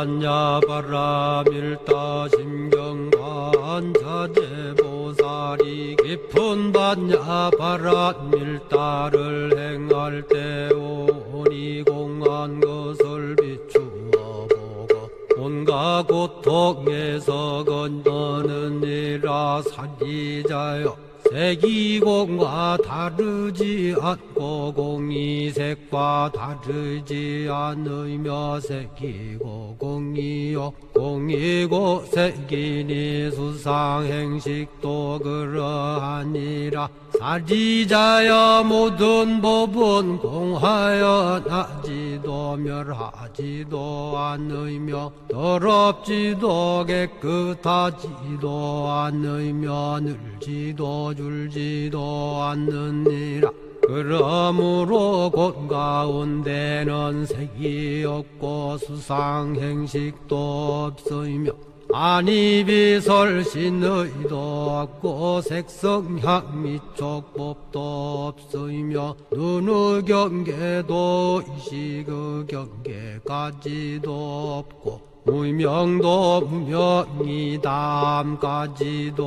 반야바라밀다 심경관자재보살이 깊은 반야바라밀다를 행할 때 오니 공한 것을 비추어 보고 온갖 고통에서 건너느니라. 사리자여, 색이공과 다르지 않고 공이색과 다르지 않으며 색이고 공이요 공이고 색이니 수상행식도 그러하니라. 사리자여, 모든 법은 공하여 나지도 멸하지도 않으며 더럽지도 깨끗하지도 않으며 늘지도 줄지도 않느니라. 그러므로 곳 가운데는 색이 없고 수상행식도 없으며 아니비설신의도 없고 색성향 미촉법도 없으며 눈의 경계도 의식의 경계까지도 없고 무명도 무명이 다함까지도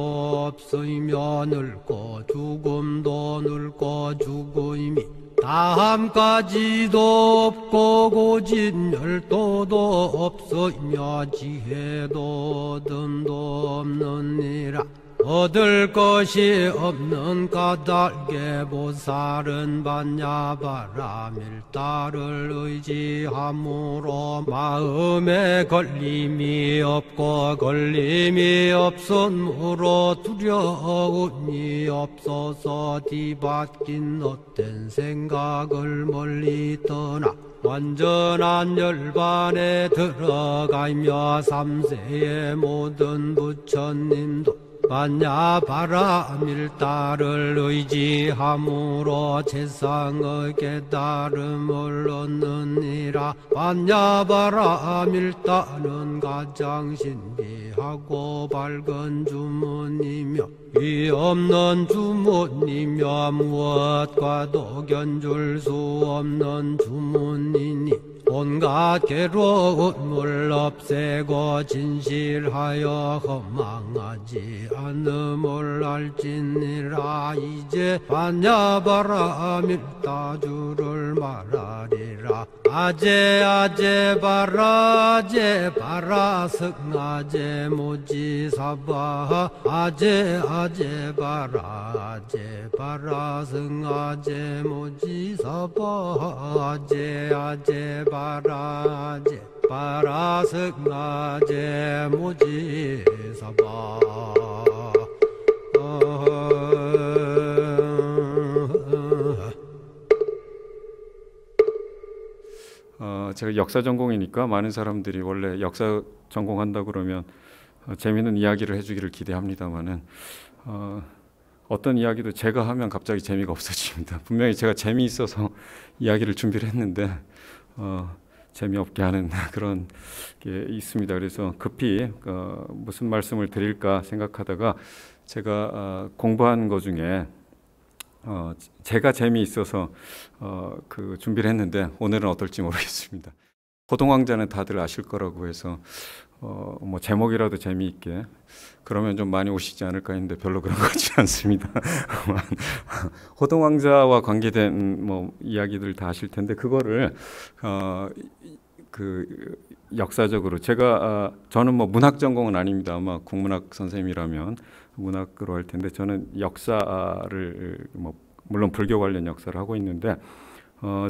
없으며 늙고 죽음도 늙고 죽음이 다함까지도 없고 고진열도도 없으며 지혜도 듬도 없느니라. 얻을 것이 없는 까닭에 보살은 반야바라밀다를 의지함으로 마음에 걸림이 없고 걸림이 없으므로 두려움이 없어서 뒤바뀐 헛된 생각을 멀리 떠나 완전한 열반에 들어가며 삼세의 모든 부처님도 반야바라밀다를 의지함으로 세상의 깨달음을 얻느니라. 반야바라밀다는 가장 신비하고 밝은 주문이며 위 없는 주문이며 무엇과도 견줄 수 없는 주문이니 온갖 괴로움을 없애고 진실하여 허망하지 않음을 알지니라. 이제 반야바라밀다주를 말하리라. 아제 아제 바라 아제 바라 승아제 모지사바 아제 아제 바라 아제 바라 승아제 모지사바 아제 아제 바라 아제 바라 승아제 모지사바. 제가 역사 전공이니까 많은 사람들이 원래 역사 전공한다 그러면 재미있는 이야기를 해주기를 기대합니다만은 어떤 이야기도 제가 하면 갑자기 재미가 없어집니다. 분명히 제가 재미있어서 이야기를 준비를 했는데 재미없게 하는 그런 게 있습니다. 그래서 급히 무슨 말씀을 드릴까 생각하다가 제가 공부한 것 중에 제가 재미있어서 그 준비를 했는데 오늘은 어떨지 모르겠습니다. 호동왕자는 다들 아실 거라고 해서 뭐 제목이라도 재미있게 그러면 좀 많이 오시지 않을까 했는데 별로 그런 것 같지 않습니다. 호동왕자와 관계된 뭐 이야기들 다 아실 텐데 그거를 그 역사적으로 제가 저는 뭐 문학 전공은 아닙니다. 아마 국문학 선생님이라면 문학으로 할 텐데 저는 역사를 뭐 물론 불교 관련 역사를 하고 있는데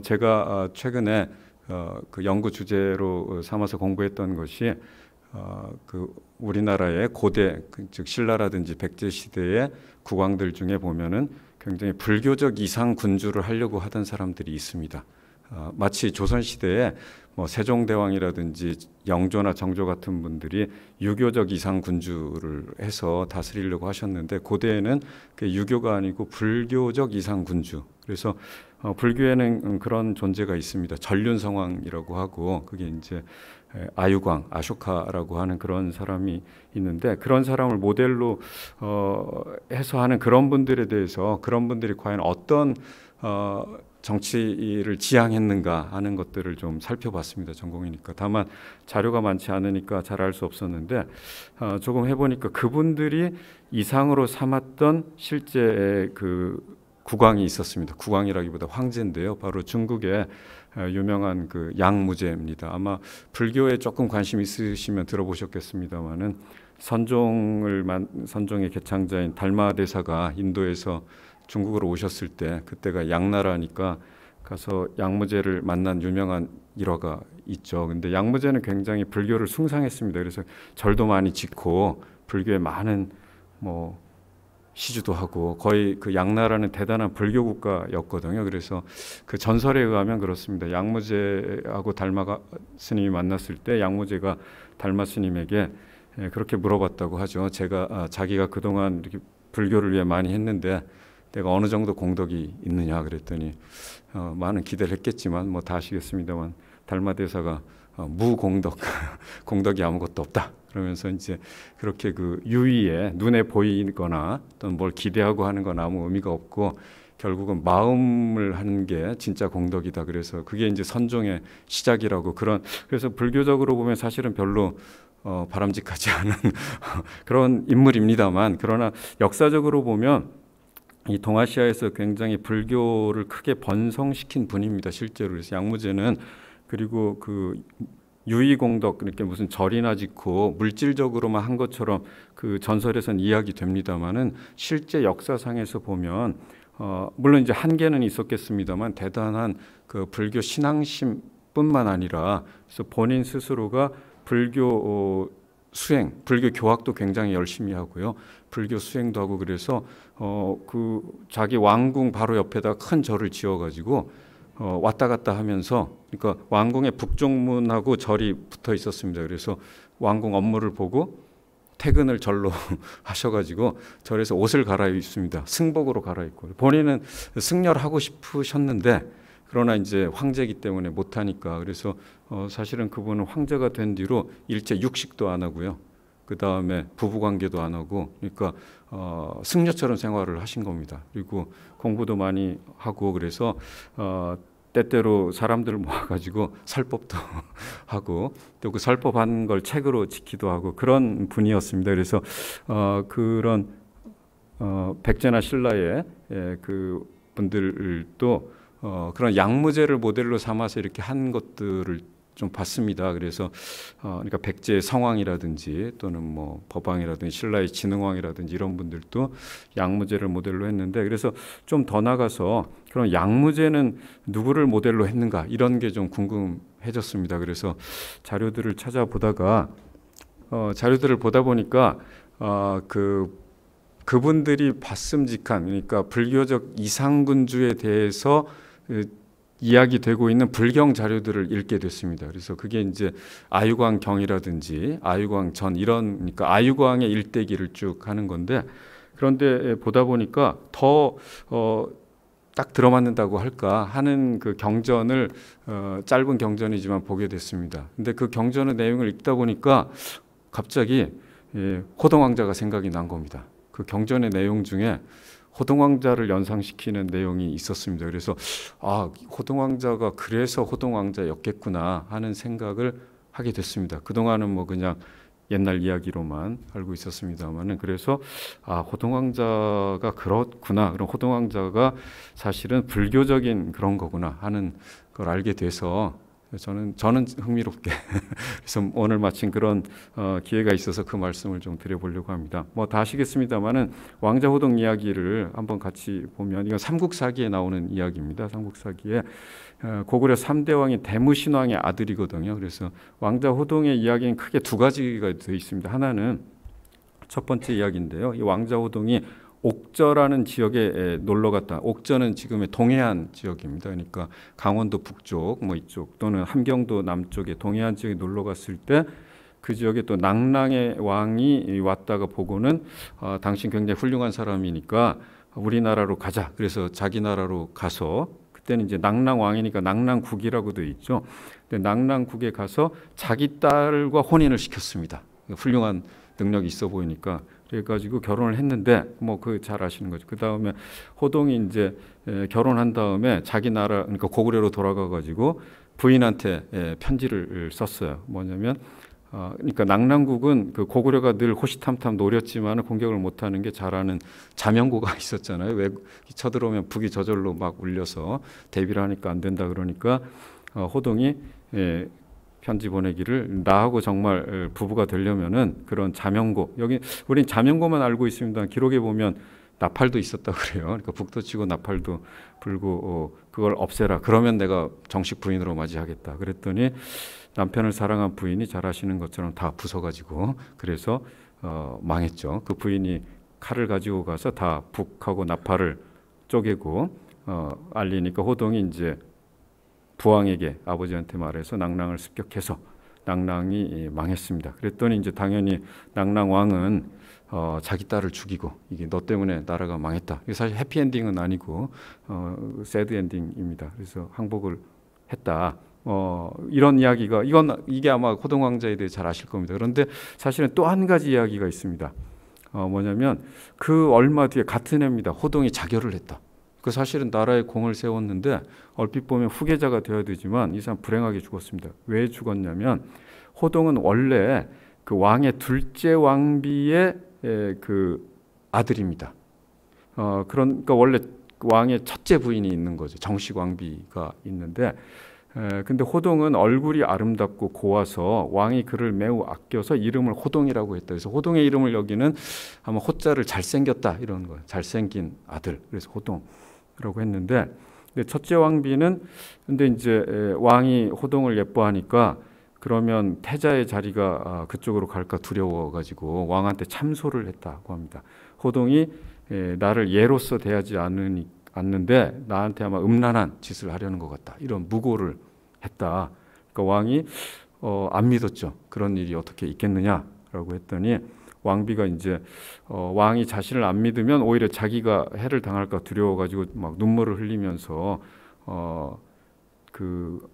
제가 최근에 그 연구 주제로 삼아서 공부했던 것이 그 우리나라의 고대 즉 신라라든지 백제 시대의 국왕들 중에 보면은 굉장히 불교적 이상 군주를 하려고 하던 사람들이 있습니다. 마치 조선 시대에 뭐 세종대왕이라든지 영조나 정조 같은 분들이 유교적 이상 군주를 해서 다스리려고 하셨는데 고대에는 그게 유교가 아니고 불교적 이상 군주. 그래서 불교에는 그런 존재가 있습니다. 전륜성왕이라고 하고 그게 이제 아유광, 아쇼카라고 하는 그런 사람이 있는데 그런 사람을 모델로 해서 하는 그런 분들에 대해서 그런 분들이 과연 어떤 정치를 지향했는가 하는 것들을 좀 살펴봤습니다. 전공이니까. 다만 자료가 많지 않으니까 잘 알 수 없었는데 조금 해보니까 그분들이 이상으로 삼았던 실제 그 국왕이 있었습니다. 국왕이라기보다 황제인데요. 바로 중국의 유명한 그 양무제입니다. 아마 불교에 조금 관심 있으시면 들어보셨겠습니다만은 선종의 개창자인 달마대사가 인도에서 중국으로 오셨을 때 그때가 양나라니까 가서 양무제를 만난 유명한 일화가 있죠. 근데 양무제는 굉장히 불교를 숭상했습니다. 그래서 절도 많이 짓고 불교에 많은 뭐 시주도 하고 거의 그 양나라는 대단한 불교 국가였거든요. 그래서 그 전설에 의하면 그렇습니다. 양무제하고 달마 스님이 만났을 때 양무제가 달마 스님에게 그렇게 물어봤다고 하죠. 자기가 그동안 이렇게 불교를 위해 많이 했는데 내가 어느 정도 공덕이 있느냐 그랬더니 많은 기대를 했겠지만 뭐 다 아시겠습니다만 달마대사가 무공덕 공덕이 아무것도 없다. 그러면서 이제 그렇게 그 유의에 눈에 보이거나 또는 뭘 기대하고 하는 건 아무 의미가 없고 결국은 마음을 하는 게 진짜 공덕이다. 그래서 그게 이제 선종의 시작이라고 그래서 불교적으로 보면 사실은 별로 바람직하지 않은 그런 인물입니다만 그러나 역사적으로 보면 이 동아시아에서 굉장히 불교를 크게 번성시킨 분입니다. 실제로. 그래서 양무제는 그리고 그 유의공덕 이렇게 무슨 절이나 짓고 물질적으로만 한 것처럼 그 전설에선 이야기 됩니다만은 실제 역사상에서 보면 물론 이제 한계는 있었겠습니다만 대단한 그 불교 신앙심뿐만 아니라 그래서 본인 스스로가 불교 수행, 불교 교학도 굉장히 열심히 하고요. 불교 수행도 하고 그래서 그 자기 왕궁 바로 옆에다 큰 절을 지어가지고 왔다 갔다 하면서 그러니까 왕궁의 북쪽문하고 절이 붙어 있었습니다. 그래서 왕궁 업무를 보고 퇴근을 절로 하셔가지고 절에서 옷을 갈아입습니다. 승복으로 갈아입고 본인은 승려하고 싶으셨는데 그러나 이제 황제이기 때문에 못하니까 그래서 사실은 그분은 황제가 된 뒤로 일제 육식도 안 하고요. 그 다음에 부부관계도 안 하고 그러니까 승려처럼 생활을 하신 겁니다. 그리고 공부도 많이 하고 그래서 때때로 사람들을 모아가지고 설법도 하고 또 그 설법한 걸 책으로 지키도 하고 그런 분이었습니다. 그래서 그런 백제나 신라의 그 분들도 그런 양무제를 모델로 삼아서 이렇게 한 것들을 좀 봤습니다. 그래서 그러니까 백제의 성왕이라든지 또는 뭐 법왕이라든지 신라의 진흥왕이라든지 이런 분들도 양무제를 모델로 했는데 그래서 좀 더 나가서 그럼 양무제는 누구를 모델로 했는가 이런 게 좀 궁금해졌습니다. 그래서 자료들을 찾아보다가 자료들을 보다 보니까 그분들이 봤음직한 그러니까 불교적 이상군주에 대해서 이야기되고 있는 불경 자료들을 읽게 됐습니다. 그래서 그게 이제 아유광경이라든지 아유광전 이런 그러니까 아유광의 일대기를 쭉 하는 건데 그런데 보다 보니까 더 딱 들어맞는다고 할까 하는 그 경전을 짧은 경전이지만 보게 됐습니다. 근데 그 경전의 내용을 읽다 보니까 갑자기 호동왕자가 생각이 난 겁니다. 그 경전의 내용 중에 호동왕자를 연상시키는 내용이 있었습니다. 그래서 호동왕자가 그래서 호동왕자였겠구나 하는 생각을 하게 됐습니다. 그동안은 뭐 그냥 옛날 이야기로만 알고 있었습니다만은 그래서 호동왕자가 그렇구나. 그럼 호동왕자가 사실은 불교적인 그런 거구나 하는 걸 알게 돼서 저는 흥미롭게 그래서 오늘 마침 그런 기회가 있어서 그 말씀을 좀 드려보려고 합니다. 뭐 다 아시겠습니다만은 왕자호동 이야기를 한번 같이 보면 이건 삼국사기에 나오는 이야기입니다. 삼국사기에 고구려 3대 왕이 대무신왕의 아들이거든요. 그래서 왕자호동의 이야기는 크게 두 가지가 되어 있습니다. 하나는 첫 번째 이야기인데요. 이 왕자호동이 옥저라는 지역에 놀러 갔다. 옥저는 지금의 동해안 지역입니다. 그러니까 강원도 북쪽, 뭐 이쪽 또는 함경도 남쪽에 동해안 지역에 놀러 갔을 때 그 지역에 또 낭랑의 왕이 왔다가 보고는 당신 굉장히 훌륭한 사람이니까 우리나라로 가자. 그래서 자기 나라로 가서 그때는 이제 낭랑 왕이니까 낭랑국이라고 되어 있죠. 근데 낭랑국에 가서 자기 딸과 혼인을 시켰습니다. 훌륭한 능력이 있어 보이니까 그래가지고 결혼을 했는데 뭐 그 잘 아시는 거죠. 그 다음에 호동이 이제 결혼한 다음에 자기 나라 그러니까 고구려로 돌아가가지고 부인한테 편지를 썼어요. 뭐냐면 그러니까 낙랑국은 그 고구려가 늘 호시탐탐 노렸지만 공격을 못하는 게 잘하는 자명고가 있었잖아요. 왜 쳐들어오면 북이 저절로 막 울려서 대비를 하니까 안 된다 그러니까 호동이 편지 보내기를 나하고 정말 부부가 되려면은 그런 자명고 여기 우린 자명고만 알고 있습니다. 기록에 보면 나팔도 있었다 그래요. 그러니까 북도 치고 나팔도 불고 그걸 없애라. 그러면 내가 정식 부인으로 맞이하겠다. 그랬더니 남편을 사랑한 부인이 잘 아시는 것처럼 다 부숴가지고 그래서 망했죠. 그 부인이 칼을 가지고 가서 다 북하고 나팔을 쪼개고 알리니까 호동이 이제 부왕에게 아버지한테 말해서 낙랑을 습격해서 낙랑이 망했습니다. 그랬더니 이제 당연히 낙랑 왕은 자기 딸을 죽이고 이게 너 때문에 나라가 망했다. 이게 사실 해피엔딩은 아니고 새드 엔딩입니다. 그래서 항복을 했다. 이런 이야기가 이게 아마 호동 왕자에 대해 잘 아실 겁니다. 그런데 사실은 또 한 가지 이야기가 있습니다. 뭐냐면 그 얼마 뒤에 같은 해입니다. 호동이 자결을 했다. 그 사실은 나라에 공을 세웠는데 얼핏 보면 후계자가 되어야 되지만 이 사람 불행하게 죽었습니다. 왜 죽었냐면 호동은 원래 그 왕의 둘째 왕비의 그 아들입니다. 그러니까 원래 왕의 첫째 부인이 있는 거죠. 정식 왕비가 있는데 근데 호동은 얼굴이 아름답고 고와서 왕이 그를 매우 아껴서 이름을 호동이라고 했다. 그래서 호동의 이름을 여기는 아마 호자를 잘생겼다 이런 거예요. 잘생긴 아들. 그래서 호동이라고 했는데 첫째 왕비는 근데 이제 왕이 호동을 예뻐하니까 그러면 태자의 자리가 그쪽으로 갈까 두려워가지고 왕한테 참소를 했다고 합니다. 호동이 나를 예로서 대하지 않는데 나한테 아마 음란한 짓을 하려는 것 같다. 이런 무고를 했다. 그러니까 왕이 안 믿었죠. 그런 일이 어떻게 있겠느냐라고 했더니 왕비가 이제 왕이 자신을 안 믿으면 오히려 자기가 해를 당할까 두려워가지고 막 눈물을 흘리면서 그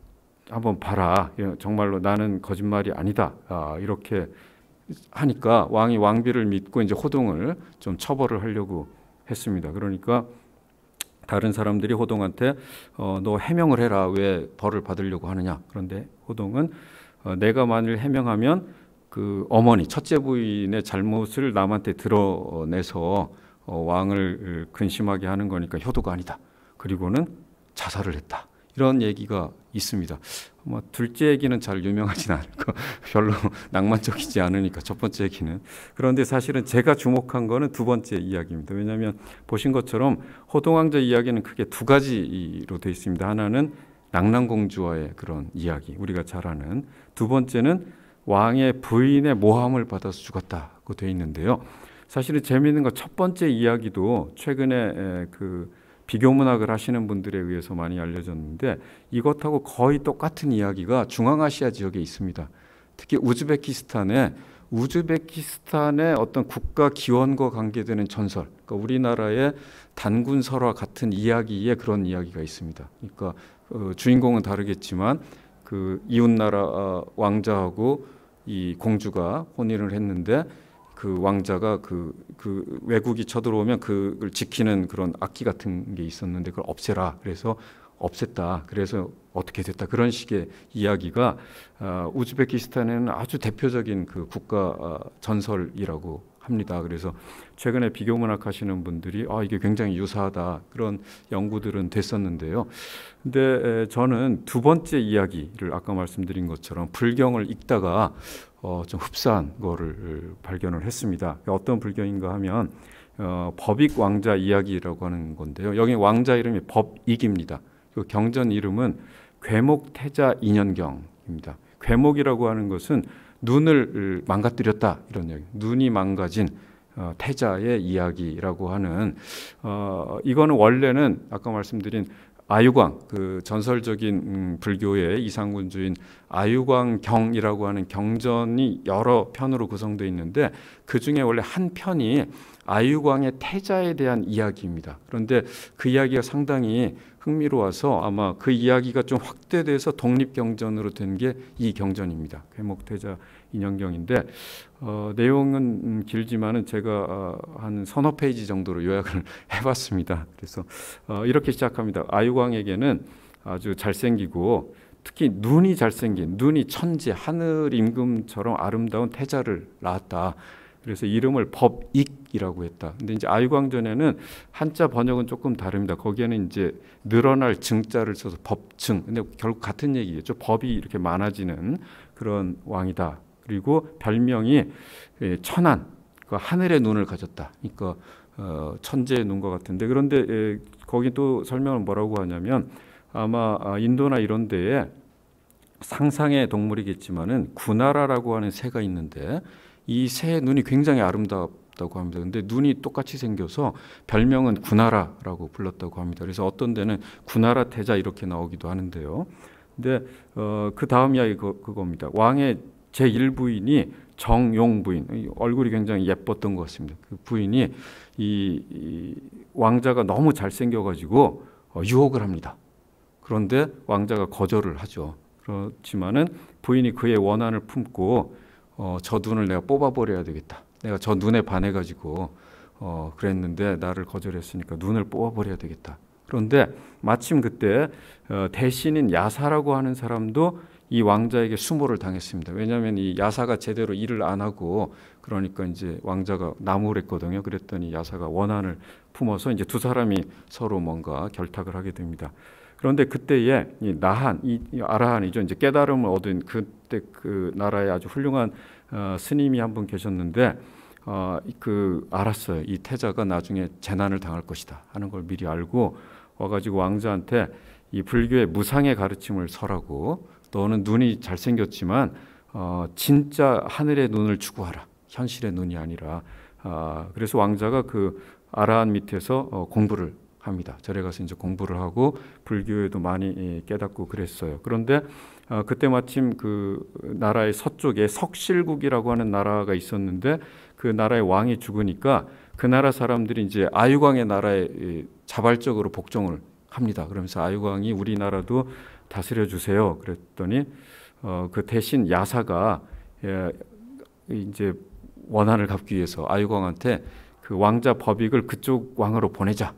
한번 봐라. 정말로 나는 거짓말이 아니다. 이렇게 하니까 왕이 왕비를 믿고 이제 호동을 좀 처벌을 하려고 했습니다. 그러니까 다른 사람들이 호동한테 너 해명을 해라. 왜 벌을 받으려고 하느냐. 그런데 호동은 내가 만일 해명하면 그 어머니 첫째 부인의 잘못을 남한테 드러내서 왕을 근심하게 하는 거니까 효도가 아니다. 그리고는 자살을 했다. 이런 얘기가 있습니다. 뭐 둘째 얘기는 잘 유명하진 않고 별로 낭만적이지 않으니까 첫 번째 얘기는. 그런데 사실은 제가 주목한 거는 두 번째 이야기입니다. 왜냐하면 보신 것처럼 호동왕자 이야기는 크게 두 가지로 되어 있습니다. 하나는 낙랑공주와의 그런 이야기, 우리가 잘 아는. 두 번째는 왕의 부인의 모함을 받아서 죽었다고 되어 있는데요. 사실은 재미있는 건 첫 번째 이야기도 최근에 그 비교문학을 하시는 분들에 의해서 많이 알려졌는데 이것하고 거의 똑같은 이야기가 중앙아시아 지역에 있습니다. 특히 우즈베키스탄의 어떤 국가 기원과 관계되는 전설, 그러니까 우리나라의 단군 설화 같은 이야기에 그런 이야기가 있습니다. 그러니까 주인공은 다르겠지만 그 이웃나라 왕자하고 이 공주가 혼인을 했는데 그 왕자가 그 외국이 쳐들어오면 그걸 지키는 그런 악기 같은 게 있었는데 그걸 없애라. 그래서 없앴다. 그래서 어떻게 됐다. 그런 식의 이야기가 우즈베키스탄에는 아주 대표적인 그 국가 전설이라고 합니다. 그래서 최근에 비교문학 하시는 분들이 이게 굉장히 유사하다. 그런 연구들은 됐었는데요. 근데 저는 두 번째 이야기를 아까 말씀드린 것처럼 불경을 읽다가 좀 흡사한 거를 발견을 했습니다. 어떤 불경인가 하면 법익 왕자 이야기라고 하는 건데요. 여기 왕자 이름이 법익입니다. 그 경전 이름은 괴목태자 인연경입니다. 괴목이라고 하는 것은 눈을 망가뜨렸다 이런 이야기. 눈이 망가진 태자의 이야기라고 하는 이거는 원래는 아까 말씀드린 아유광, 그 전설적인 불교의 이상군주인 아유광경이라고 하는 경전이 여러 편으로 구성되어 있는데 그 중에 원래 한 편이 아유광의 태자에 대한 이야기입니다. 그런데 그 이야기가 상당히 흥미로워서 아마 그 이야기가 좀 확대돼서 독립경전으로 된 게 이 경전입니다. 괴목태자 인연경인데 내용은 길지만은 제가 한 서너 페이지 정도로 요약을 해봤습니다. 그래서 이렇게 시작합니다. 아유광에게는 아주 잘생기고 특히 눈이 잘생긴, 눈이 천지 하늘 임금처럼 아름다운 태자를 낳았다. 그래서 이름을 법익이라고 했다. 근데 이제 아유광전에는 한자 번역은 조금 다릅니다. 거기에는 이제 늘어날 증자를 써서 법증. 근데 결국 같은 얘기겠죠. 법이 이렇게 많아지는 그런 왕이다. 그리고 별명이 천안, 그러니까 하늘의 눈을 가졌다. 그러니까 천재의 눈과 같은데, 그런데 거기 또 설명을 뭐라고 하냐면 아마 인도나 이런 데에 상상의 동물이겠지만은 구나라라고 하는 새가 있는데 이 새의 눈이 굉장히 아름답다고 합니다. 근데 눈이 똑같이 생겨서 별명은 구나라라고 불렀다고 합니다. 그래서 어떤 데는 구나라 태자 이렇게 나오기도 하는데요. 근데 그 다음 이야기 그겁니다. 왕의 제1부인이 정용 부인, 얼굴이 굉장히 예뻤던 것 같습니다. 그 부인이 이 왕자가 너무 잘생겨가지고 유혹을 합니다. 그런데 왕자가 거절을 하죠. 그렇지만은 부인이 그의 원한을 품고 저 눈을 내가 뽑아버려야 되겠다. 내가 저 눈에 반해가지고 그랬는데 나를 거절했으니까 눈을 뽑아버려야 되겠다. 그런데 마침 그때 대신인 야사라고 하는 사람도 이 왕자에게 수모를 당했습니다. 왜냐하면 이 야사가 제대로 일을 안 하고 그러니까 이제 왕자가 나무를 했거든요. 그랬더니 야사가 원한을 품어서 이제 두 사람이 서로 뭔가 결탁을 하게 됩니다. 그런데 그때에 이 나한, 이 아라한이죠. 이제 깨달음을 얻은 그때 그 나라에 아주 훌륭한 스님이 한 분 계셨는데 알았어요. 이 태자가 나중에 재난을 당할 것이다 하는 걸 미리 알고 와가지고 왕자한테 이 불교의 무상의 가르침을 설하고 너는 눈이 잘생겼지만 진짜 하늘의 눈을 추구하라. 현실의 눈이 아니라. 그래서 왕자가 그 아라한 밑에서 공부를 합니다. 절에 가서 이제 공부를 하고 불교에도 많이 깨닫고 그랬어요. 그런데 그때 마침 그 나라의 서쪽에 석실국이라고 하는 나라가 있었는데 그 나라의 왕이 죽으니까 그 나라 사람들이 이제 아유광의 나라에 자발적으로 복종을 합니다. 그러면서 아유광이 우리나라도 다스려 주세요. 그랬더니 그 대신 야사가 이제 원한을 갚기 위해서 아유광한테 그 왕자 법익을 그쪽 왕으로 보내자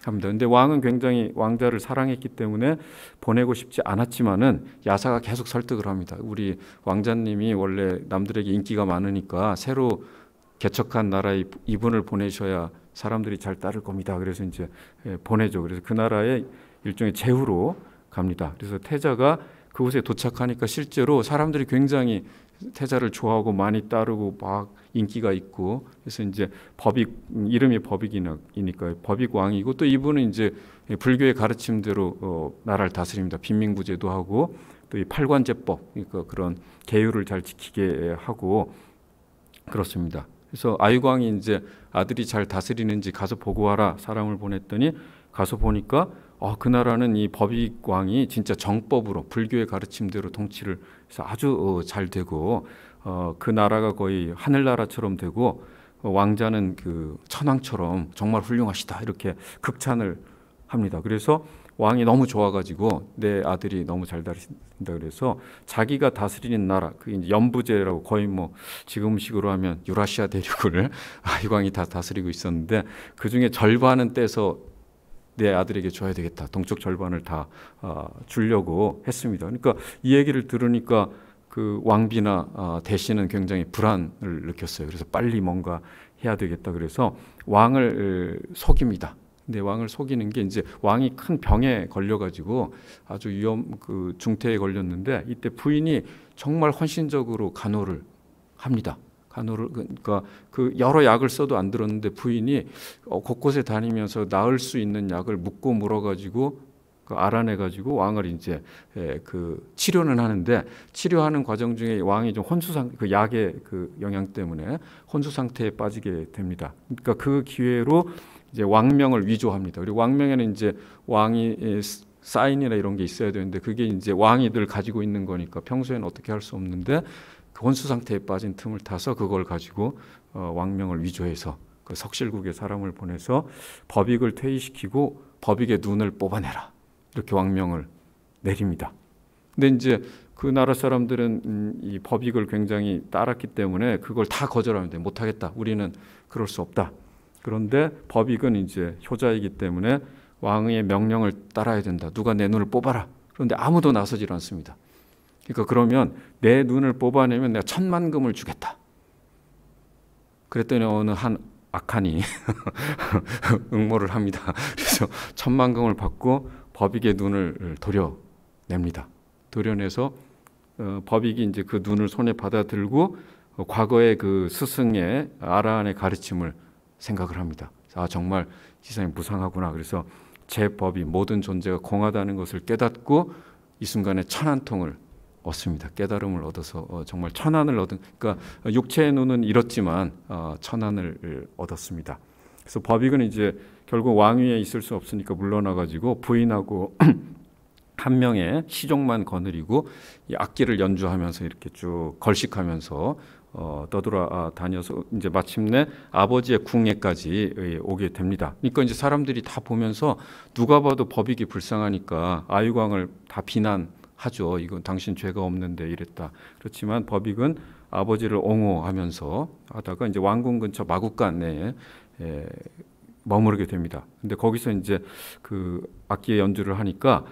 합니다. 근데 왕은 굉장히 왕자를 사랑했기 때문에 보내고 싶지 않았지만은 야사가 계속 설득을 합니다. 우리 왕자님이 원래 남들에게 인기가 많으니까 새로 개척한 나라에 이분을 보내셔야 사람들이 잘 따를 겁니다. 그래서 이제 보내죠. 그래서 그 나라의 일종의 제후로 갑니다. 그래서 태자가 그곳에 도착하니까 실제로 사람들이 굉장히 태자를 좋아하고 많이 따르고 막 인기가 있고 그래서 이제 법익 이름이 법익이니까 법익 왕이고 또 이분은 이제 불교의 가르침대로 나라를 다스립니다. 빈민구제도 하고 또 이 팔관제법 그러니까 그런 계율을 잘 지키게 하고 그렇습니다. 그래서 아유광이 이제 아들이 잘 다스리는지 가서 보고 와라 사람을 보냈더니 가서 보니까 그 나라는 이 법익 왕이 진짜 정법으로 불교의 가르침대로 통치를 해서 아주 잘 되고 그 나라가 거의 하늘나라처럼 되고 왕자는 그 천왕처럼 정말 훌륭하시다 이렇게 극찬을 합니다. 그래서 왕이 너무 좋아가지고 내 아들이 너무 잘 다스린다 그래서 자기가 다스리는 나라 그 이제 연부제라고 거의 뭐 지금식으로 하면 유라시아 대륙을 아유광이 다 다스리고 있었는데 그 중에 절반은 떼서 내 아들에게 줘야 되겠다. 동쪽 절반을 다 주려고 했습니다. 그러니까 이 얘기를 들으니까 그 왕비나 대신은 굉장히 불안을 느꼈어요. 그래서 빨리 뭔가 해야 되겠다. 그래서 왕을 속입니다. 근데 왕을 속이는 게 이제 왕이 큰 병에 걸려가지고 아주 그 중태에 걸렸는데 이때 부인이 정말 헌신적으로 간호를 합니다. 간호를 그러니까 그 여러 약을 써도 안 들었는데 부인이 곳곳에 다니면서 나을 수 있는 약을 묻고 물어가지고 알아내가지고 왕을 이제 그 치료는 하는데 치료하는 과정 중에 왕이 좀 그 약의 그 영향 때문에 혼수 상태에 빠지게 됩니다. 그러니까 그 기회로 이제 왕명을 위조합니다. 그리고 왕명에는 이제 왕이 사인이나 이런 게 있어야 되는데 그게 이제 왕이 늘 가지고 있는 거니까 평소에는 어떻게 할 수 없는데 그 혼수 상태에 빠진 틈을 타서 그걸 가지고 왕명을 위조해서 그 석실국의 사람을 보내서 법익을 퇴위시키고 법익의 눈을 뽑아내라 이렇게 왕명을 내립니다. 근데 이제 그 나라 사람들은 이 법익을 굉장히 따랐기 때문에 그걸 다 거절하는데 못하겠다. 우리는 그럴 수 없다. 그런데 법익은 이제 효자이기 때문에 왕의 명령을 따라야 된다. 누가 내 눈을 뽑아라. 그런데 아무도 나서질 않습니다. 그러니까 그러면 내 눈을 뽑아내면 내가 1,000만 금을 주겠다. 그랬더니 어느 한 악한이 응모를 합니다. 그래서 1,000만 금을 받고 법익의 눈을 도려냅니다. 도려내서 법익이 이제 그 눈을 손에 받아들고 과거의 그 스승의 아라한의 가르침을 생각을 합니다. 아, 정말 세상이 무상하구나. 그래서 제 법이 모든 존재가 공하다는 것을 깨닫고 이 순간에 천안통을 얻습니다. 깨달음을 얻어서 정말 천안을 얻은, 그러니까 육체의 눈은 잃었지만 천안을 얻었습니다. 그래서 법익은 이제 결국 왕위에 있을 수 없으니까 물러나가지고 부인하고 한 명의 시종만 거느리고 이 악기를 연주하면서 이렇게 쭉 걸식하면서 떠돌아 다녀서 이제 마침내 아버지의 궁예까지 오게 됩니다. 그러니까 이제 사람들이 다 보면서 누가 봐도 법익이 불쌍하니까 아유광을 다 비난하죠. 이건 당신 죄가 없는데 이랬다. 그렇지만 법익은 아버지를 옹호하면서 하다가 이제 왕궁 근처 마국간 내에 머무르게 됩니다. 근데 거기서 이제 그 악기의 연주를 하니까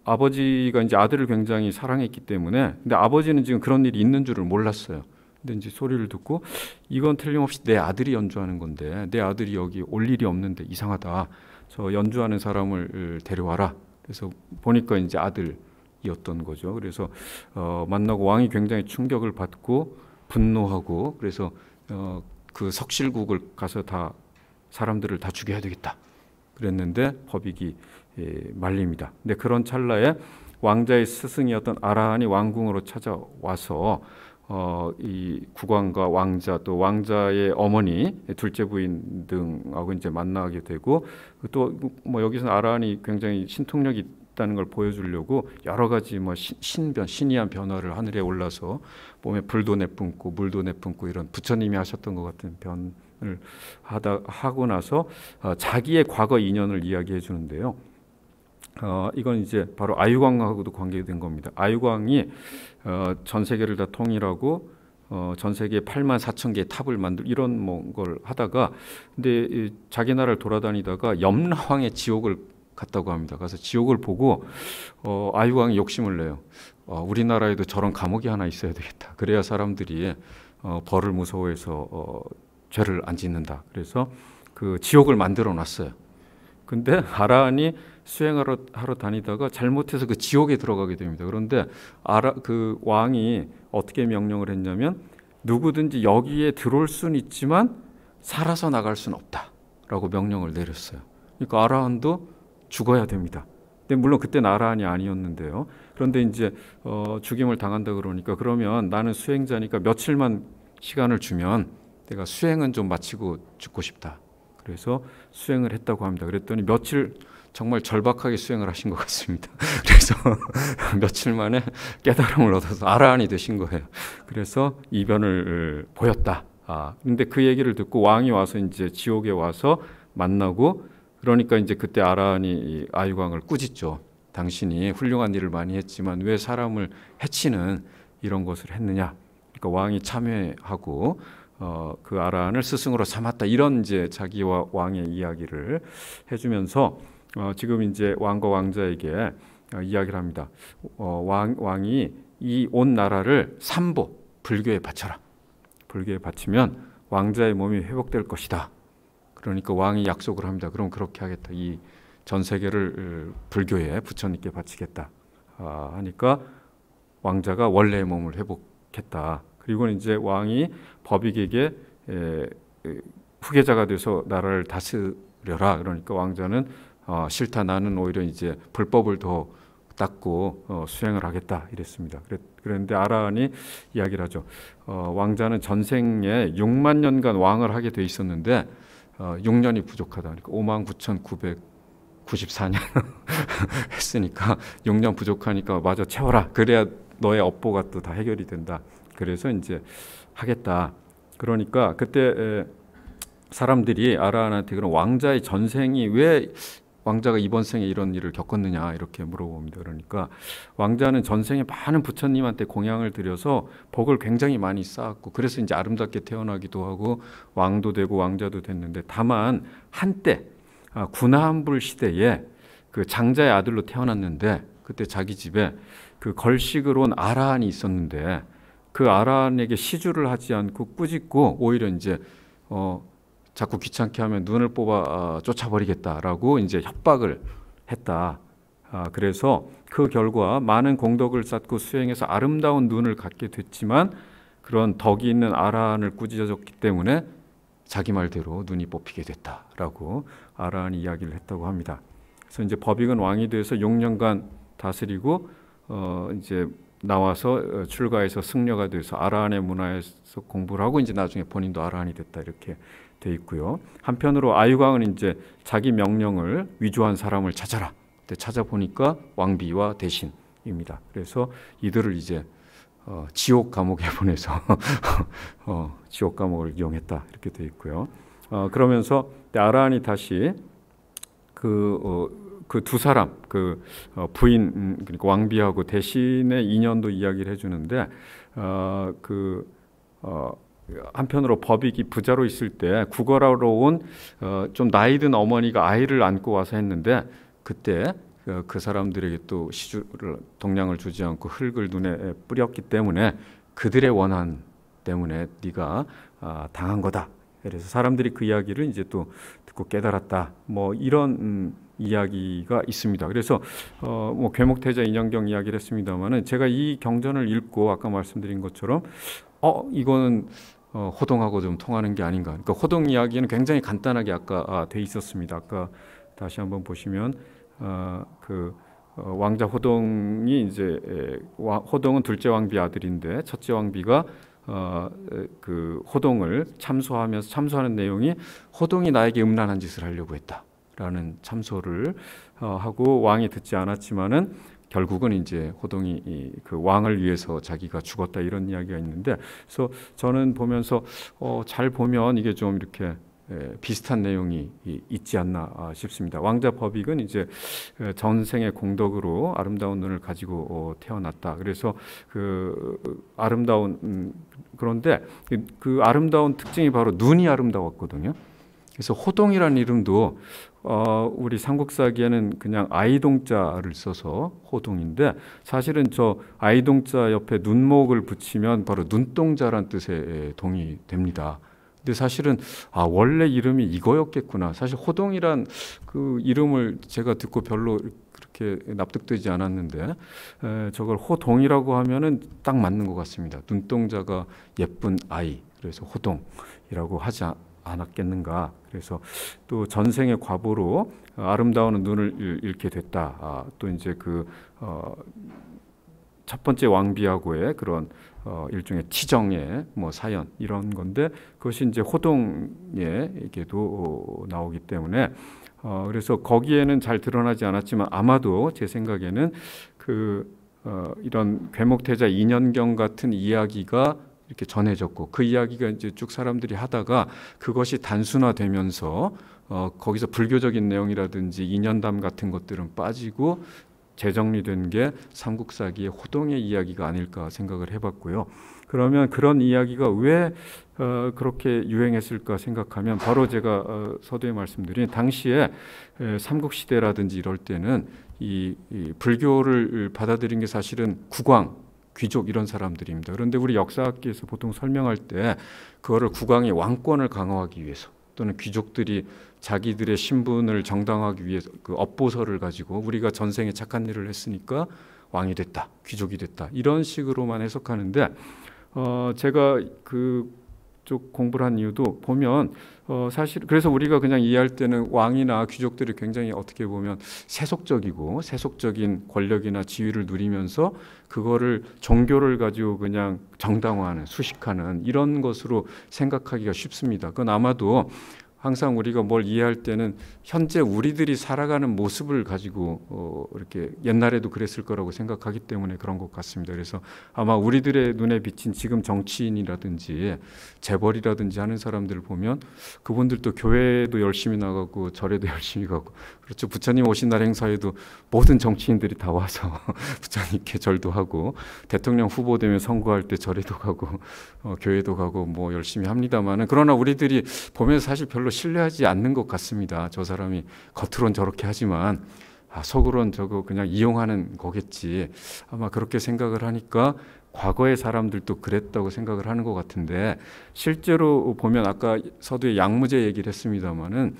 아버지가 이제 아들을 굉장히 사랑했기 때문에, 근데 아버지는 지금 그런 일이 있는 줄을 몰랐어요. 근데 이제 소리를 듣고 이건 틀림없이 내 아들이 연주하는 건데 내 아들이 여기 올 일이 없는데 이상하다. 저 연주하는 사람을 데려와라. 그래서 보니까 이제 아들이었던 거죠. 그래서 만나고 왕이 굉장히 충격을 받고 분노하고 그래서 그 석실국을 가서 다 사람들을 다 죽여야 되겠다. 그랬는데 법익이 말립니다. 근데 그런 찰나에 왕자의 스승이었던 아라한이 왕궁으로 찾아와서 이 국왕과 왕자 또 왕자의 어머니 둘째 부인 등하고 이제 만나게 되고 또 뭐 여기서 아라한이 굉장히 신통력이 있다는 걸 보여주려고 여러 가지 뭐 신이한 변화를 하늘에 올라서 몸에 불도 내뿜고 물도 내뿜고 이런 부처님이 하셨던 것 같은 변을 하고 나서 자기의 과거 인연을 이야기해 주는데요. 이건 이제 바로 아유광하고도 관계된 겁니다. 아유광이 전 세계를 다 통일하고 전 세계에 84,000개의 탑을 만들 이런 뭐 걸 하다가 근데 자기 나라를 돌아다니다가 염라황의 지옥을 갔다고 합니다. 가서 지옥을 보고 아유광이 욕심을 내요. 우리나라에도 저런 감옥이 하나 있어야 되겠다. 그래야 사람들이 벌을 무서워해서 죄를 안 짓는다. 그래서 그 지옥을 만들어 놨어요. 근데 아라한이 수행하러 다니다가 잘못해서 그 지옥에 들어가게 됩니다. 그런데 그 왕이 어떻게 명령을 했냐면 누구든지 여기에 들어올 수는 있지만 살아서 나갈 수는 없다라고 명령을 내렸어요. 그러니까 아라한도 죽어야 됩니다. 근데 물론 그때는 아라한이 아니었는데요. 그런데 이제 죽임을 당한다 그러니까 그러면 나는 수행자니까 며칠만 시간을 주면 내가 수행은 좀 마치고 죽고 싶다. 그래서 수행을 했다고 합니다. 그랬더니 며칠 정말 절박하게 수행을 하신 것 같습니다. 그래서 며칠 만에 깨달음을 얻어서 아라한이 되신 거예요. 그래서 이변을 보였다. 근데 그 얘기를 듣고 왕이 와서 이제 지옥에 와서 만나고 그러니까 이제 그때 아라한이 아유광을 꾸짖죠. 당신이 훌륭한 일을 많이 했지만 왜 사람을 해치는 이런 것을 했느냐. 그러니까 왕이 참회하고 그 아라한을 스승으로 삼았다. 이런 이제 자기와 왕의 이야기를 해주면서 지금 이제 왕과 왕자에게 이야기를 합니다. 왕이 이 온 나라를 삼보 불교에 바쳐라. 불교에 바치면 왕자의 몸이 회복될 것이다. 그러니까 왕이 약속을 합니다. 그럼 그렇게 하겠다. 이 전 세계를 불교에 부처님께 바치겠다. 하니까 왕자가 원래의 몸을 회복했다. 그리고 이제 왕이 법익에게 후계자가 돼서 나라를 다스려라. 그러니까 왕자는 싫다. 나는 오히려 이제 불법을 더 닦고 수행을 하겠다. 이랬습니다. 그런데 아라한이 이야기를 하죠. 왕자는 전생에 6만 년간 왕을 하게 돼 있었는데 6년이 부족하다. 그러니까 59,994년 했으니까 6년 부족하니까 마저 채워라. 그래야 너의 업보가 또 다 해결이 된다. 그래서 이제 하겠다. 그러니까 그때 사람들이 아라한테 그런 왕자의 전생이 왜 왕자가 이번 생에 이런 일을 겪었느냐 이렇게 물어봅니다. 그러니까 왕자는 전생에 많은 부처님한테 공양을 드려서 복을 굉장히 많이 쌓았고 그래서 이제 아름답게 태어나기도 하고 왕도 되고 왕자도 됐는데 다만 한때 군함불 시대에 그 장자의 아들로 태어났는데 그때 자기 집에 그 걸식을 온 아라한이 있었는데 그 아라한에게 시주를 하지 않고 꾸짖고 오히려 이제 자꾸 귀찮게 하면 눈을 뽑아 쫓아버리겠다라고 이제 협박을 했다. 그래서 그 결과 많은 공덕을 쌓고 수행해서 아름다운 눈을 갖게 됐지만 그런 덕이 있는 아라한을 꾸짖었기 때문에 자기 말대로 눈이 뽑히게 됐다라고 아라한이 이야기를 했다고 합니다. 그래서 이제 법익은 왕이 돼서 6년간 다스리고 이제 나와서 출가해서 승려가 돼서 아라한의 문화에서 공부를 하고 이제 나중에 본인도 아라한이 됐다 이렇게 돼 있고요. 한편으로 아유광은 이제 자기 명령을 위조한 사람을 찾아라. 그때 찾아보니까 왕비와 대신입니다. 그래서 이들을 이제 지옥 감옥에 보내서 지옥 감옥을 이용했다 이렇게 돼 있고요. 그러면서 아라한이 다시 그 두 사람 부인 그러니까 왕비하고 대신의 인연도 이야기를 해주는데 한편으로 법익이 부자로 있을 때 구걸하러 온 좀 나이 든 어머니가 아이를 안고 와서 했는데 그때 그 사람들에게 또 시주를 동량을 주지 않고 흙을 눈에 뿌렸기 때문에 그들의 원한 때문에 네가 당한 거다. 그래서 사람들이 그 이야기를 이제 또 듣고 깨달았다. 뭐 이런 이야기가 있습니다. 그래서 뭐 괴목태자 인연경 이야기를 했습니다만은 제가 이 경전을 읽고 아까 말씀드린 것처럼 이거는 호동하고 좀 통하는 게 아닌가. 그러니까 호동 이야기는 굉장히 간단하게 아까 돼 있었습니다. 아까 다시 한번 보시면 왕자 호동이 이제 호동은 둘째 왕비 아들인데 첫째 왕비가 그 호동을 참소하는 내용이 호동이 나에게 음란한 짓을 하려고 했다라는 참소를 하고 왕이 듣지 않았지만은 결국은 이제 호동이 그 왕을 위해서 자기가 죽었다 이런 이야기가 있는데 그래서 저는 보면서 잘 보면 이게 좀 이렇게 비슷한 내용이 있지 않나 싶습니다. 왕자 법익은 이제 전생의 공덕으로 아름다운 눈을 가지고 태어났다. 그래서 그 아름다운 그런데 그 아름다운 특징이 바로 눈이 아름다웠거든요. 그래서 호동이라는 이름도 우리 삼국사기에는 그냥 아이동자를 써서 호동인데 사실은 저 아이동자 옆에 눈목을 붙이면 바로 눈동자란 뜻의 동이 됩니다. 근데 사실은 원래 이름이 이거였겠구나. 사실 호동이란 그 이름을 제가 듣고 별로 그렇게 납득되지 않았는데 저걸 호동이라고 하면은 딱 맞는 것 같습니다. 눈동자가 예쁜 아이. 그래서 호동이라고 하지 않았겠는가. 그래서 또 전생의 과보로 아름다운 눈을 잃게 됐다. 또 이제 첫 번째 왕비하고의 그런 일종의 치정의 뭐 사연 이런 건데 그것이 이제 호동에게도 나오기 때문에 그래서 거기에는 잘 드러나지 않았지만 아마도 제 생각에는 이런 괴목태자 인연경 같은 이야기가 이렇게 전해졌고 그 이야기가 이제 쭉 사람들이 하다가 그것이 단순화되면서 거기서 불교적인 내용이라든지 인연담 같은 것들은 빠지고 재정리된 게 삼국사기의 호동의 이야기가 아닐까 생각을 해봤고요. 그러면 그런 이야기가 왜 그렇게 유행했을까 생각하면 바로 제가 서두에 말씀드린 당시에 삼국시대라든지 이럴 때는 이 불교를 받아들인 게 사실은 국왕, 귀족 이런 사람들입니다. 그런데 우리 역사학계에서 보통 설명할 때 그거를 국왕의 왕권을 강화하기 위해서 또는 귀족들이 자기들의 신분을 정당화하기 위해서 그 업보서를 가지고 우리가 전생에 착한 일을 했으니까 왕이 됐다, 귀족이 됐다 이런 식으로만 해석하는데 제가 그쪽 공부를 한 이유도 보면 사실 그래서 우리가 그냥 이해할 때는 왕이나 귀족들이 굉장히 어떻게 보면 세속적인 권력이나 지위를 누리면서 그거를 종교를 가지고 그냥 정당화하는 수식하는 이런 것으로 생각하기가 쉽습니다. 그건 아마도 항상 우리가 뭘 이해할 때는 현재 우리들이 살아가는 모습을 가지고 이렇게 옛날에도 그랬을 거라고 생각하기 때문에 그런 것 같습니다. 그래서 아마 우리들의 눈에 비친 지금 정치인이라든지 재벌이라든지 하는 사람들을 보면 그분들도 교회도 열심히 나가고 절에도 열심히 가고, 그렇죠. 부처님 오신 날 행사에도 모든 정치인들이 다 와서 부처님께 절도 하고, 대통령 후보 되면 선거할 때 절에도 가고 교회도 가고 뭐 열심히 합니다만은, 그러나 우리들이 보면서 사실 별로 신뢰하지 않는 것 같습니다. 저 사람이 겉으론 저렇게 하지만 속으론 저거 그냥 이용하는 거겠지. 아마 그렇게 생각을 하니까 과거의 사람들도 그랬다고 생각을 하는 것 같은데, 실제로 보면 아까 서두에 양무제 얘기를 했습니다마는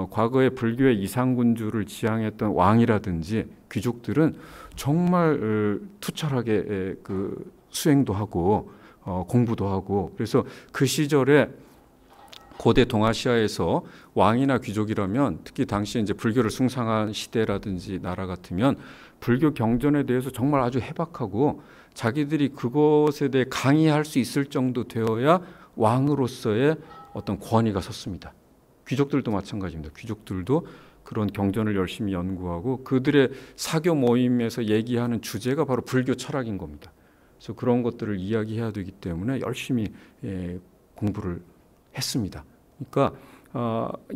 과거의 불교의 이상군주를 지향했던 왕이라든지 귀족들은 정말 투철하게 그 수행도 하고 공부도 하고, 그래서 그 시절에 고대 동아시아에서 왕이나 귀족이라면, 특히 당시에 이제 불교를 숭상한 시대라든지 나라 같으면 불교 경전에 대해서 정말 아주 해박하고 자기들이 그것에 대해 강의할 수 있을 정도 되어야 왕으로서의 어떤 권위가 섰습니다. 귀족들도 마찬가지입니다. 귀족들도 그런 경전을 열심히 연구하고 그들의 사교 모임에서 얘기하는 주제가 바로 불교 철학인 겁니다. 그래서 그런 것들을 이야기해야 되기 때문에 열심히 공부를 했습니다. 그러니까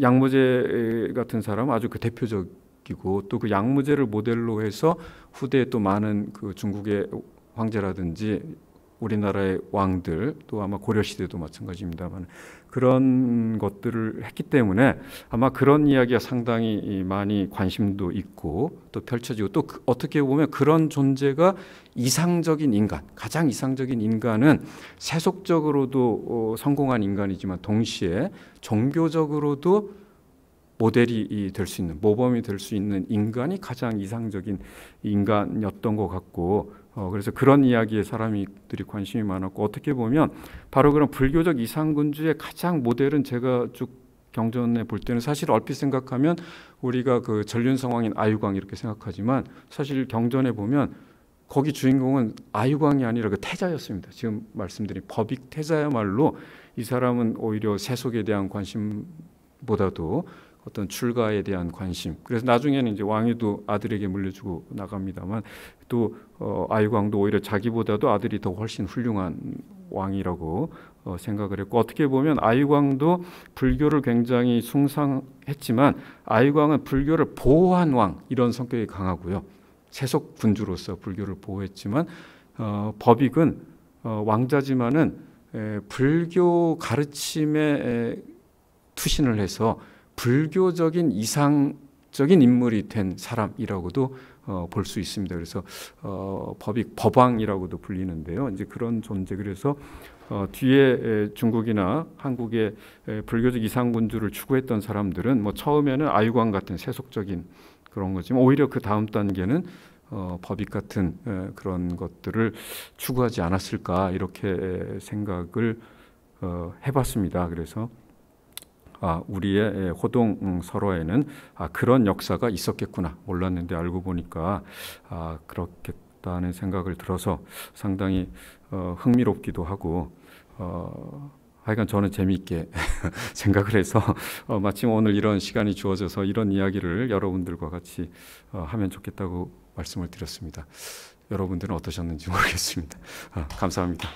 양무제 같은 사람은 아주 그 대표적이고, 또 그 양무제를 모델로 해서 후대에 또 많은 그 중국의 황제라든지 우리나라의 왕들, 또 아마 고려시대도 마찬가지입니다만 그런 것들을 했기 때문에 아마 그런 이야기가 상당히 많이 관심도 있고 또 펼쳐지고, 또 어떻게 보면 그런 존재가 이상적인 인간, 가장 이상적인 인간은 세속적으로도 성공한 인간이지만 동시에 종교적으로도 모델이 될 수 있는, 모범이 될 수 있는 인간이 가장 이상적인 인간이었던 것 같고, 그래서 그런 이야기에 사람들이 관심이 많았고, 어떻게 보면 바로 그런 불교적 이상군주의 가장 모델은 제가 쭉 경전에 볼 때는 사실 얼핏 생각하면 우리가 그 전륜성왕인 아유광 이렇게 생각하지만, 사실 경전에 보면 거기 주인공은 아유광이 아니라 그 태자였습니다. 지금 말씀드린 법익 태자야말로 이 사람은 오히려 세속에 대한 관심보다도 어떤 출가에 대한 관심, 그래서 나중에는 이제 왕위도 아들에게 물려주고 나갑니다만, 또 아유광도 오히려 자기보다도 아들이 더 훨씬 훌륭한 왕이라고 생각을 했고, 어떻게 보면 아유광도 불교를 굉장히 숭상했지만 아유광은 불교를 보호한 왕, 이런 성격이 강하고요. 세속 군주로서 불교를 보호했지만 법익은 왕자지만은 불교 가르침에 투신을 해서 불교적인 이상적인 인물이 된 사람이라고도 볼 수 있습니다. 그래서 법익 법왕이라고도 불리는데요. 이제 그런 존재. 그래서 뒤에 중국이나 한국의 불교적 이상군주를 추구했던 사람들은 뭐 처음에는 아유광 같은 세속적인 그런 거지만 오히려 그 다음 단계는 법익 같은 그런 것들을 추구하지 않았을까, 이렇게 생각을 해봤습니다. 그래서 우리의 호동 설화에는 그런 역사가 있었겠구나, 몰랐는데 알고 보니까 그렇겠다는 생각을 들어서 상당히 흥미롭기도 하고, 하여간 저는 재미있게 생각을 해서 마침 오늘 이런 시간이 주어져서 이런 이야기를 여러분들과 같이 하면 좋겠다고 말씀을 드렸습니다. 여러분들은 어떠셨는지 모르겠습니다. 감사합니다.